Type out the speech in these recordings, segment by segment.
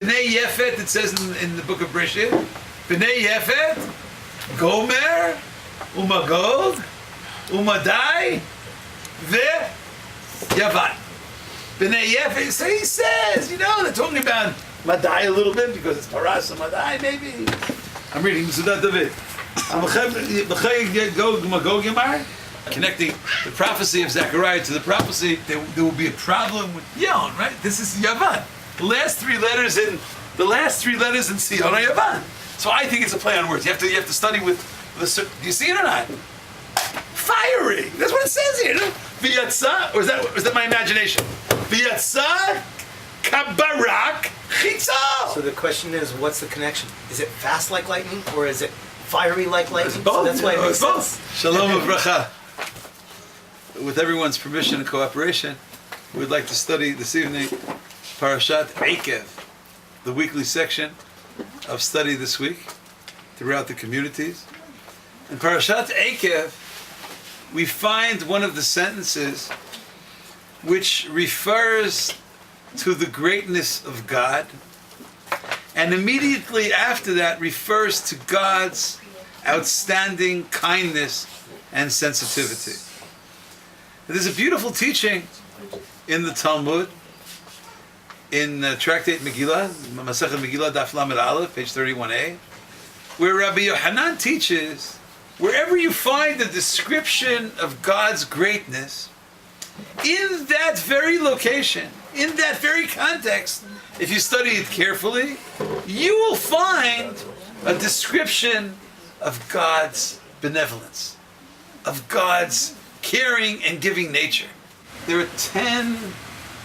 B'nei Yefet, it says in the book of Breshit, B'nei Yefet, Gomer, Umagog, Umadai, Yavan. B'nei Yefet, so he says, they're talking about Madai a little bit, because it's Paras and Madai, maybe. I'm reading Sudat David. Connecting the prophecy of Zechariah to the prophecy, there will be a problem with Yon, right? This is Yavan. The last three letters in Sion are Yavan. So I think it's a play on words. You have to study with the. Do you see it or not? Fiery. That's what it says here. V'yatsa, or is that my imagination? V'yatsa kabarak chitza. So the question is, what's the connection? Is it fast like lightning, or is it fiery like lightning? It's both. So that's why it makes sense. Shalom uvracha. With everyone's permission and cooperation, we'd like to study this evening Parshat Ekev, the weekly section of study this week throughout the communities. In Parshat Ekev, we find one of the sentences which refers to the greatness of God, and immediately after that refers to God's outstanding kindness and sensitivity. There's a beautiful teaching in the Talmud, in Tractate Megillah, Masechet Megillah, Daf Lamed Aleph, page 31a, where Rabbi Yohanan teaches, wherever you find a description of God's greatness, in that very location, in that very context, if you study it carefully, you will find a description of God's benevolence, of God's caring and giving nature. There are 10...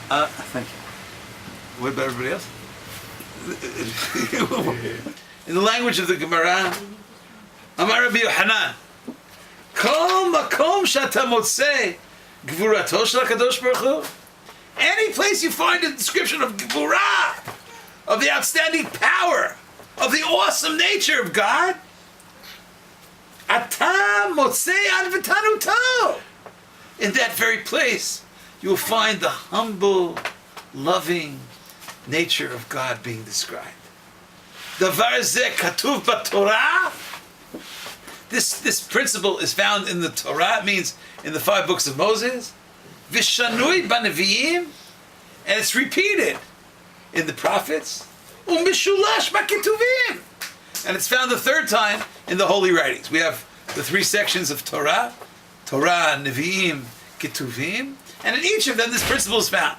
thank you. What about everybody else? In the language of the Gemara, Amar Rabbi Yohanan, Kol makom shata motzei gvurato shel HaKadosh Baruch Hu. Any place you find a description of Gvurah, of the outstanding power, of the awesome nature of God, Ata motzei ad v'tanuto. In that very place, you will find the humble, loving nature of God being described. Davar zeh katuv b'Torah. This principle is found in the Torah. It means in the 5 books of Moses. Vishanui b'neviim, and it's repeated in the prophets. Umishulash b'ketuvim, and it's found the 3rd time in the holy writings. We have the 3 sections of Torah, Nevi'im, Ketuvim, and in each of them this principle is found.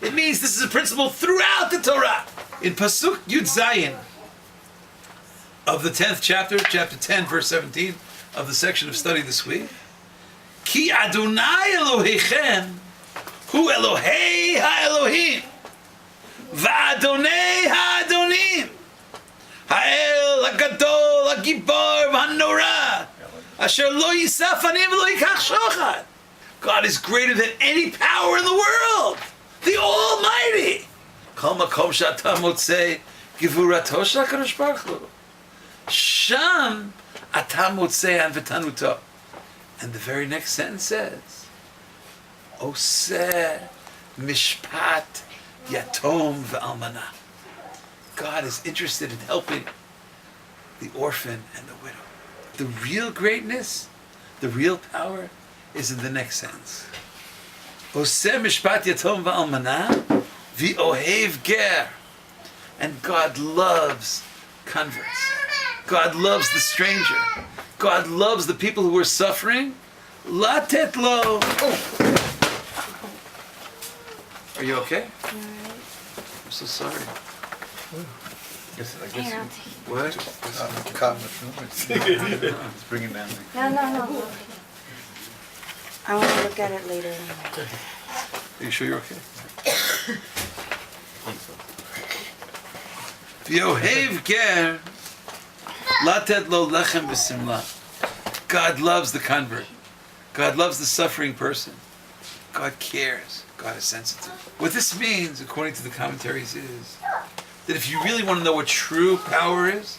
It means this is a principle throughout the Torah. In Pasuk Yud Zayin of the 10th chapter, chapter 10, verse 17 of the section of study this week, Ki Adonai Elohechem Hu Elohei HaElohim Va'Adonai HaAdonim Ha'el HaGadol HaGibor VaHaNorah Asher Lo Yisaf Anim V'Lo Yikach Shochad. God is greater than any power in the world, the Almighty. Kol makom she'ata motzei gevurato shel HaKadosh Baruch Hu, sham ata motzei an v'tanuto. And the very next sentence says, Oseh mishpat yatom v'almana. God is interested in helping the orphan and the widow. The real greatness, the real power, is in the next sentence. Oseh mishpat yatom v'almana v'ohev ger. And God loves converts. God loves the stranger. God loves the people who are suffering. Latet lo. Oh. Are you okay? I'm so sorry. I guess What? Let's bring it down. No. I want to look at it later. Are you sure you're okay? V'yohev ger latet lo lechem b'simla. God loves the convert. God loves the suffering person. God cares. God is sensitive. What this means, according to the commentaries, is that if you really want to know what true power is,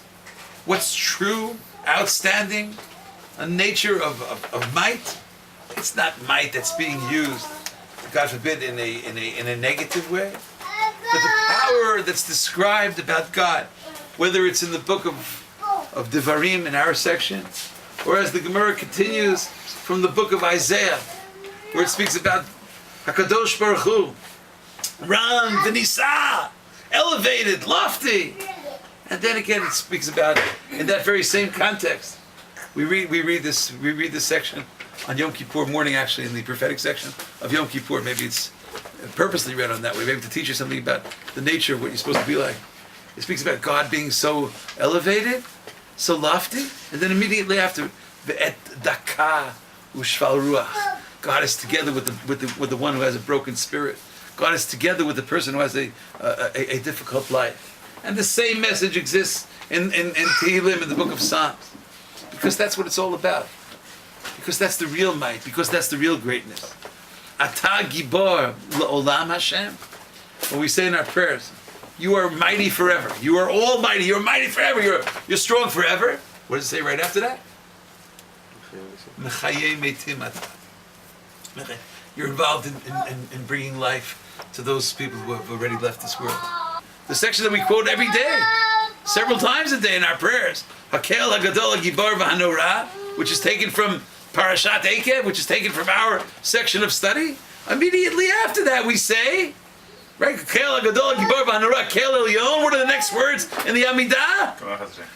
what's true, outstanding, a nature of might, it's not might that's being used, God forbid, in a negative way, but the power word that's described about God, whether it's in the book of Devarim in our section, or as the Gemara continues from the book of Isaiah, where it speaks about HaKadosh Baruch Hu, Ram V'Nisa, elevated, lofty. And then again it speaks about, in that very same context, we read this section on Yom Kippur morning, actually, in the prophetic section of Yom Kippur. Maybe it's purposely read on that way, maybe to teach you something about the nature of what you're supposed to be like. It speaks about God being so elevated, so lofty, and then immediately after, Ve'et Daka Ushval Ruach. God is together with the one who has a broken spirit. God is together with the person who has a difficult life. And the same message exists in Tehillim, in the book of Psalms. Because that's what it's all about. Because that's the real might. Because that's the real greatness. Ata Gibor L'Olam Hashem. When we say in our prayers, you are mighty forever. You are almighty. You're mighty forever. You're strong forever. What does it say right after that? Mechaye Meitim Ata. You're involved in bringing life to those people who have already left this world. The section that we quote every day, several times a day in our prayers, Hakel HaGadol HaGibor V'Hanora, which is taken from Parshat Ekev, which is taken from our section of study. Immediately after that we say, right, Hakel HaGadol HaGibor V'Hanora, Kel Elyon. What are the next words in the Amidah?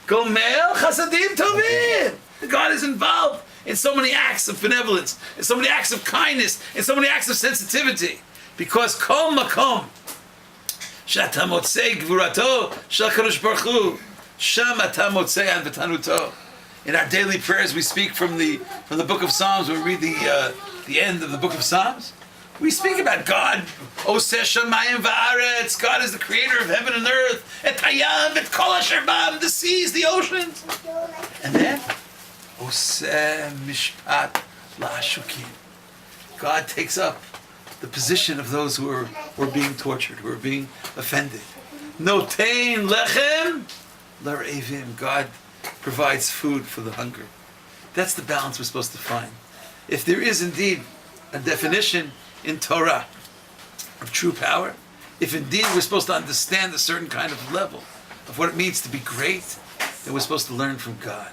Gomel Chasadim Tovim. God is involved in so many acts of benevolence, in so many acts of kindness, in so many acts of sensitivity. Because Kol Makom Sh'ata Motzei Gvurato Shel HaKadosh Baruch Hu Sham Ata Motzei An V'Tanuto. In our daily prayers we speak from the book of Psalms. When we read the end of the book of Psalms, we speak about God. Oseh Shamayim Va'aretz. God is the creator of heaven and earth. Et Hayam, et Kol Asher Bam, the seas, the oceans. And then Oseh Mishpat La'ashukim. God takes up the position of those who are being tortured, who are being offended. Notein lechem l're'evim. God provides food for the hungry. That's the balance we're supposed to find. If there is indeed a definition in Torah of true power, if indeed we're supposed to understand a certain kind of level of what it means to be great, then we're supposed to learn from God.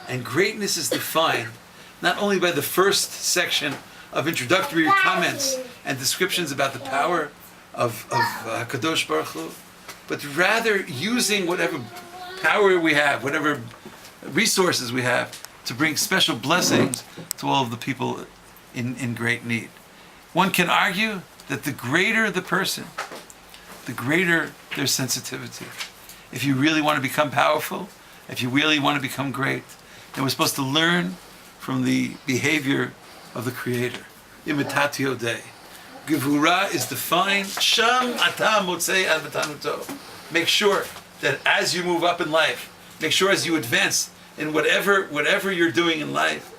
And greatness is defined not only by the first section of introductory comments and descriptions about the power of Kadosh Baruch Hu, but rather using whatever power we have, whatever resources we have, to bring special blessings to all of the people in great need. One can argue that the greater the person, the greater their sensitivity. If you really want to become powerful, if you really want to become great, then we're supposed to learn from the behavior of the Creator. Imitatio Dei. Gevura is defined, Sham Ata Motzei Ad V'Tanuto. Make sure that as you move up in life, make sure as you advance in whatever you're doing in life,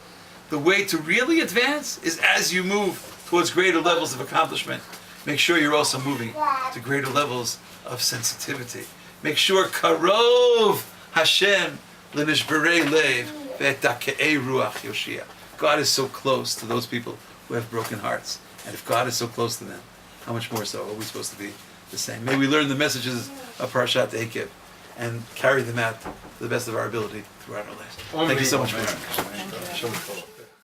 the way to really advance is as you move towards greater levels of accomplishment. Make sure you're also moving to greater levels of sensitivity. Make sure Karov Hashem L'Nishberei Lev Ve'Takei Ruach Yoshia. God is so close to those people who have broken hearts. And if God is so close to them, how much more so are we supposed to be the same? May we learn the messages of Parshat Ekev and carry them out to the best of our ability throughout our lives. Thank you so much for listening.